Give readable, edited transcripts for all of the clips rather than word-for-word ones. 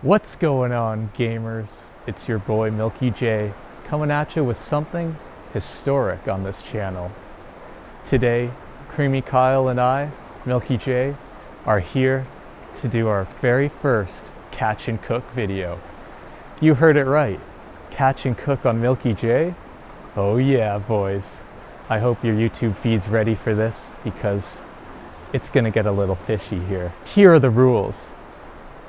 What's going on, gamers? It's your boy MilkyJ coming at you with something historic on this channel. Today, Kreamy Kyle and I, MilkyJ, are here to do our very first catch and cook video. You heard it right, catch and cook on MilkyJ? Oh yeah, boys. I hope your YouTube feed's ready for this because it's gonna get a little fishy here. Here are the rules.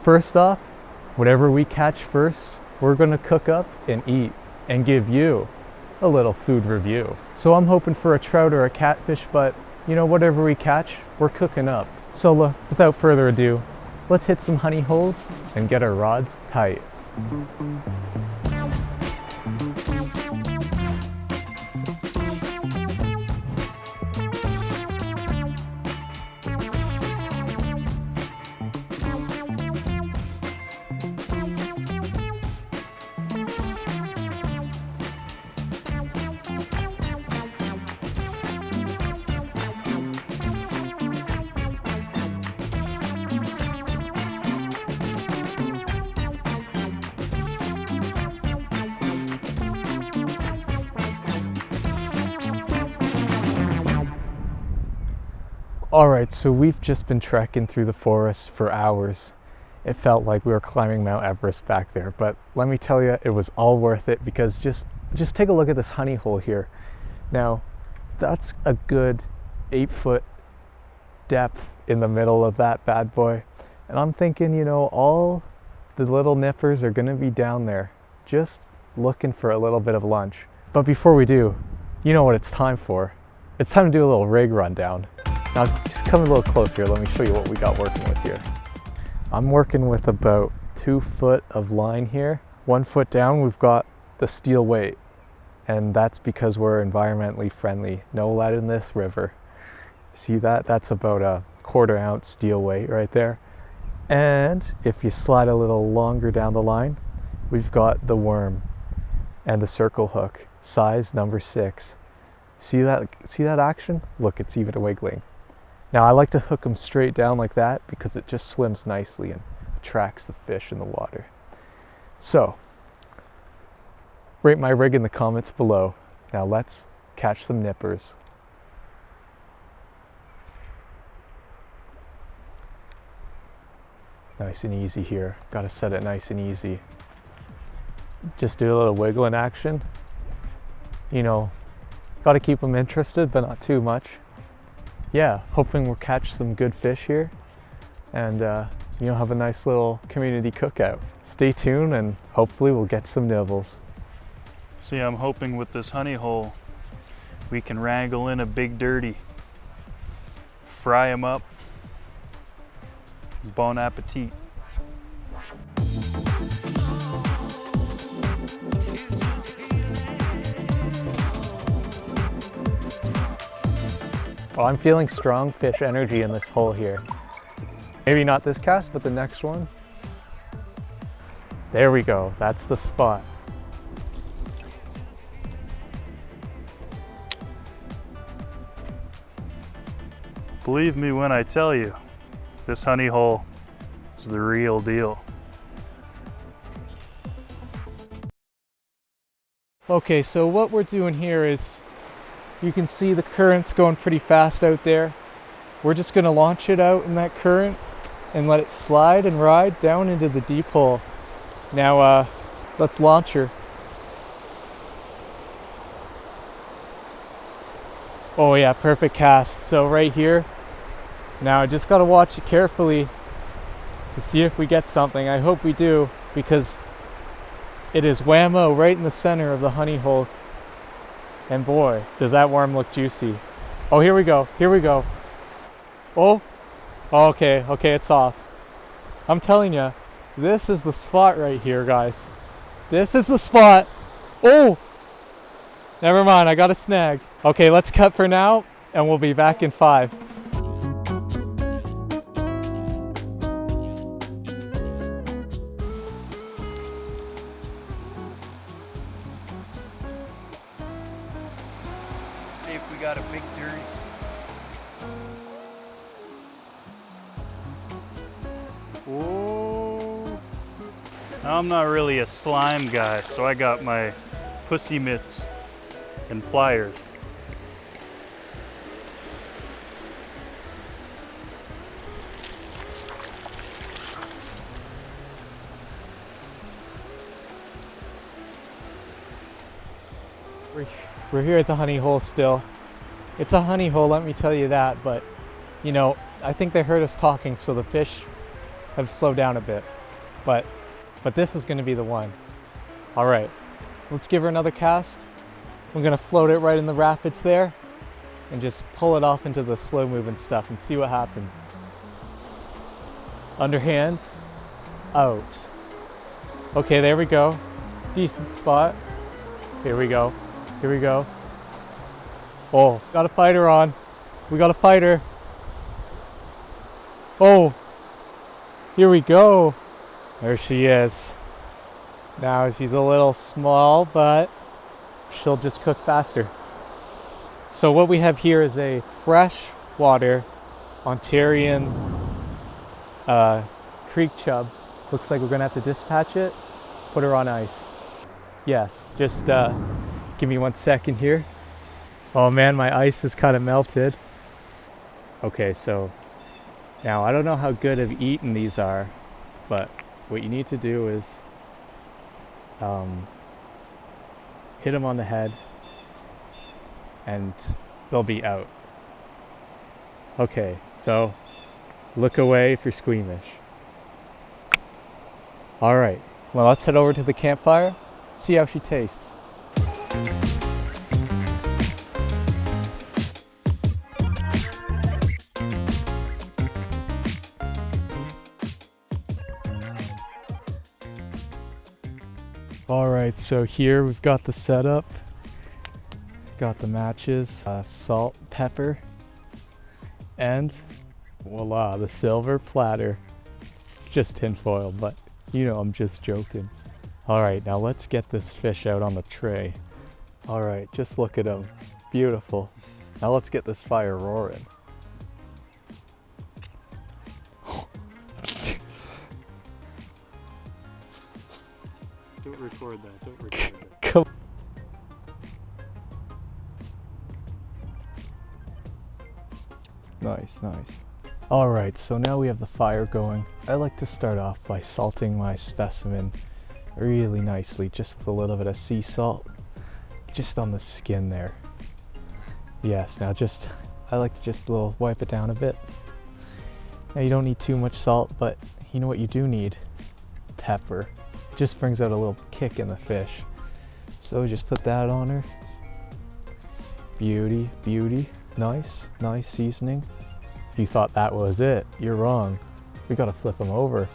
First off, whatever we catch first, we're gonna cook up and eat and give you a little food review. So I'm hoping for a trout or a catfish, but you know, whatever we catch, we're cooking up. So without further ado, let's hit some honey holes and get our rods tight. Alright, so we've just been trekking through the forest for hours. It felt like we were climbing Mount Everest back there, but let me tell you, it was all worth it because just take a look at this honey hole here. Now, that's a good 8-foot depth in the middle of that bad boy. And I'm thinking, you know, all the little nippers are gonna be down there, just looking for a little bit of lunch. But before we do, you know what it's time for. It's time to do a little rig rundown. Now just come a little closer here, let me show you what we got working with here. I'm working with about 2 foot of line here. 1 foot down we've got the steel weight, and that's because we're environmentally friendly. No lead in this river. See that? That's about a 1/4 ounce steel weight right there. And if you slide a little longer down the line, we've got the worm and the circle hook, size number 6. See that action? Look, it's even wiggling. Now I like to hook them straight down like that because it just swims nicely and attracts the fish in the water. So, rate my rig in the comments below. Now let's catch some nippers. Nice and easy here. Gotta set it nice and easy. Just do a little wiggling action. You know, gotta keep them interested, but not too much. Yeah, hoping we'll catch some good fish here and you know, have a nice little community cookout. Stay tuned and hopefully we'll get some nibbles. See, I'm hoping with this honey hole we can wrangle in a big dirty, fry them up. Bon appetit. Well, I'm feeling strong fish energy in this hole here. Maybe not this cast, but the next one. There we go, that's the spot. Believe me when I tell you, this honey hole is the real deal. Okay, so what we're doing here is, you can see the current's going pretty fast out there. We're just gonna launch it out in that current and let it slide and ride down into the deep hole. Now, let's launch her. Oh yeah, perfect cast. So right here, now I just gotta watch it carefully to see if we get something. I hope we do, because it is whammo right in the center of the honey hole. And boy, does that worm look juicy. Oh, here we go, here we go. Oh, okay, it's off. I'm telling you, this is the spot right here, guys. This is the spot. Oh, never mind, I got a snag. Okay, let's cut for now, and we'll be back in 5. See if we got a big dirty. Oh, Now, I'm not really a slime guy, so I got my pussy mitts and pliers. We're here at the honey hole still. It's a honey hole, let me tell you that, but you know, I think they heard us talking, so the fish have slowed down a bit. But this is gonna be the one. All right, let's give her another cast. I'm gonna float it right in the rapids there and just pull it off into the slow moving stuff and see what happens. Underhand, out. Okay, there we go. Decent spot. Here we go. Here we go. Oh, got a fighter on. We got a fighter. Oh, here we go. There she is. Now she's a little small, but she'll just cook faster. So what we have here is a freshwater Ontarian creek chub. Looks like we're gonna have to dispatch it, put her on ice. Yes, just give me 1 second here. Oh man, my ice is kind of melted. Okay, so now I don't know how good of eating these are, but what you need to do is hit them on the head and they'll be out. Okay, so look away if you're squeamish. All right, well, let's head over to the campfire, see how she tastes. All right, so here we've got the setup, got the matches, salt, pepper, and voila, the silver platter. It's just tinfoil, but you know I'm just joking. All right, now let's get this fish out on the tray. All right, just look at him, beautiful. Now let's get this fire roaring. Don't record that, don't record that. Come. Nice, nice. All right, so now we have the fire going. I like to start off by salting my specimen really nicely, just with a little bit of sea salt, just on the skin there. Yes, now I like to just wipe it down a bit. Now you don't need too much salt, but you know what you do need? Pepper. Just brings out a little kick in the fish. So just put that on her. Beauty, beauty. Nice, nice seasoning. If you thought that was it, you're wrong. We gotta flip them over.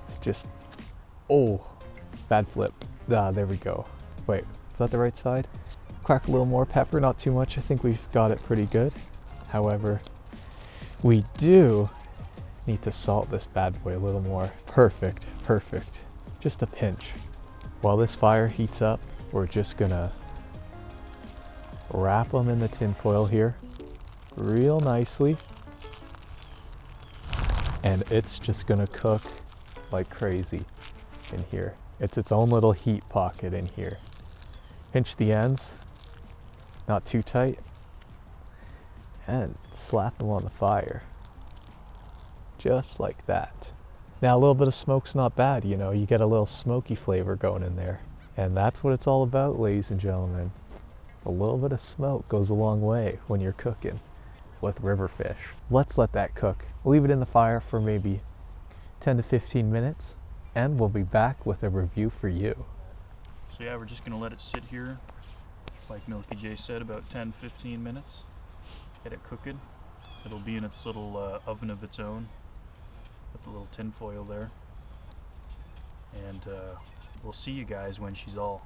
It's just, oh, bad flip. Ah, there we go. Wait, is that the right side? Crack a little more pepper, not too much. I think we've got it pretty good. However, we do need to salt this bad boy a little more. Perfect, perfect. Just a pinch. While this fire heats up, we're just gonna wrap them in the tin foil here real nicely. And it's just gonna cook like crazy in here. It's its own little heat pocket in here. Pinch the ends, not too tight, and slap them on the fire. Just like that. Now a little bit of smoke's not bad, you know, you get a little smoky flavor going in there. And that's what it's all about, ladies and gentlemen. A little bit of smoke goes a long way when you're cooking with river fish. Let's let that cook. We'll leave it in the fire for maybe 10 to 15 minutes, and we'll be back with a review for you. So yeah, we're just gonna let it sit here, like MilkyJ said, about 10-15 minutes. Get it cooking. It'll be in its little oven of its own, with the little tin foil there. And we'll see you guys when she's all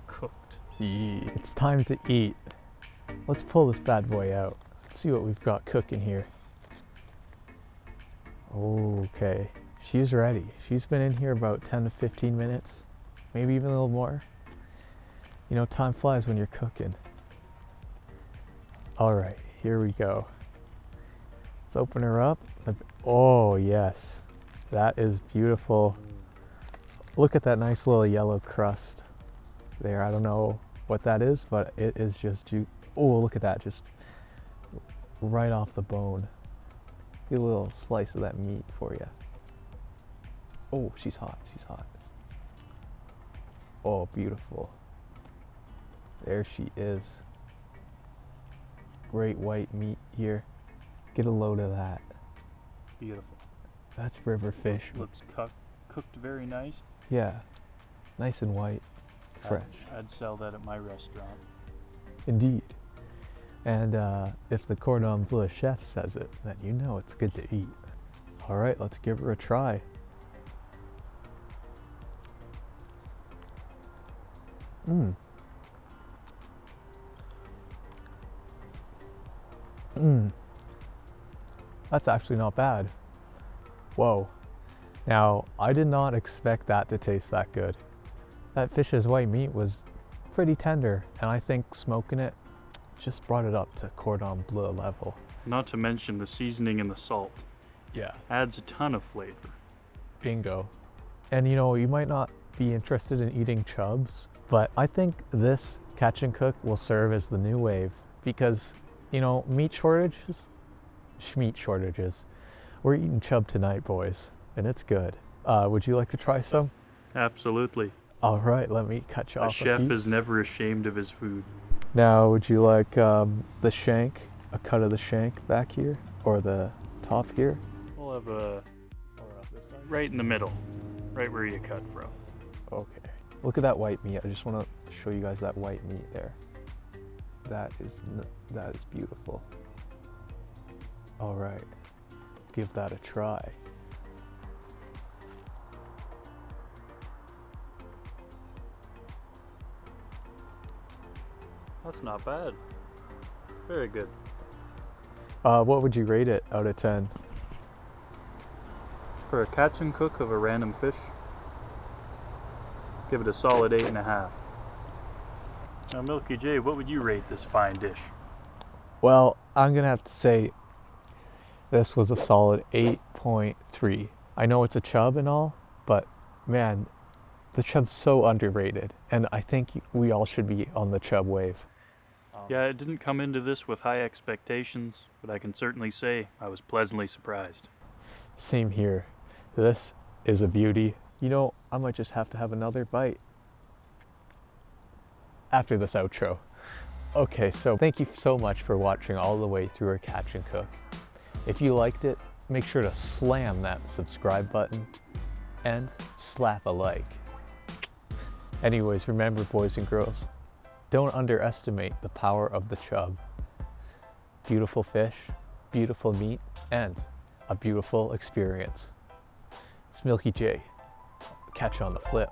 cooked. Yeah, it's time to eat. Let's pull this bad boy out. Let's see what we've got cooking here. Okay, she's ready. She's been in here about 10 to 15 minutes, maybe even a little more. You know, time flies when you're cooking. All right, here we go. Let's open her up. Oh yes, that is beautiful. Look at that nice little yellow crust there. I don't know what that is, but it is just oh, look at that, just right off the bone. Get a little slice of that meat for you. Oh, she's hot, she's hot. Oh, beautiful. There she is. Great white meat here. Get a load of that. Beautiful. That's river fish. Looks cooked very nice. Yeah, nice and white, fresh. I'd sell that at my restaurant. Indeed. And if the cordon bleu chef says it, then you know it's good to eat. All right, let's give her a try. That's actually not bad. Whoa. Now, I did not expect that to taste that good. That fish's white meat was pretty tender, and I think smoking it just brought it up to cordon bleu level. Not to mention the seasoning and the salt. Yeah. Adds a ton of flavor. Bingo. And you know, you might not be interested in eating chubs, but I think this catch and cook will serve as the new wave because, you know, meat shortages, schmeat shortages. We're eating chub tonight, boys, and it's good. Would you like to try some? Absolutely. All right, let me cut you off. A chef is never ashamed of his food. Now, would you like the shank, a cut of the shank back here, or the top here? We'll have a right in the middle, right where you cut from. Okay. Look at that white meat. I just want to show you guys that white meat there. That is beautiful. All right, give that a try. That's not bad. Very good. What would you rate it out of 10? For a catch and cook of a random fish, give it a solid 8.5. Now, Milky J, what would you rate this fine dish? Well, I'm gonna have to say this was a solid 8.3. I know it's a chub and all, but man, the chub's so underrated, and I think we all should be on the chub wave. Yeah, I didn't come into this with high expectations, but I can certainly say I was pleasantly surprised. Same here. This is a beauty. You know, I might just have to have another bite after this outro. Okay, so thank you so much for watching all the way through our catch and cook. If you liked it, make sure to slam that subscribe button and slap a like. Anyways, remember, boys and girls, don't underestimate the power of the chub. Beautiful fish, beautiful meat, and a beautiful experience. It's Milky J. Catch you on the flip.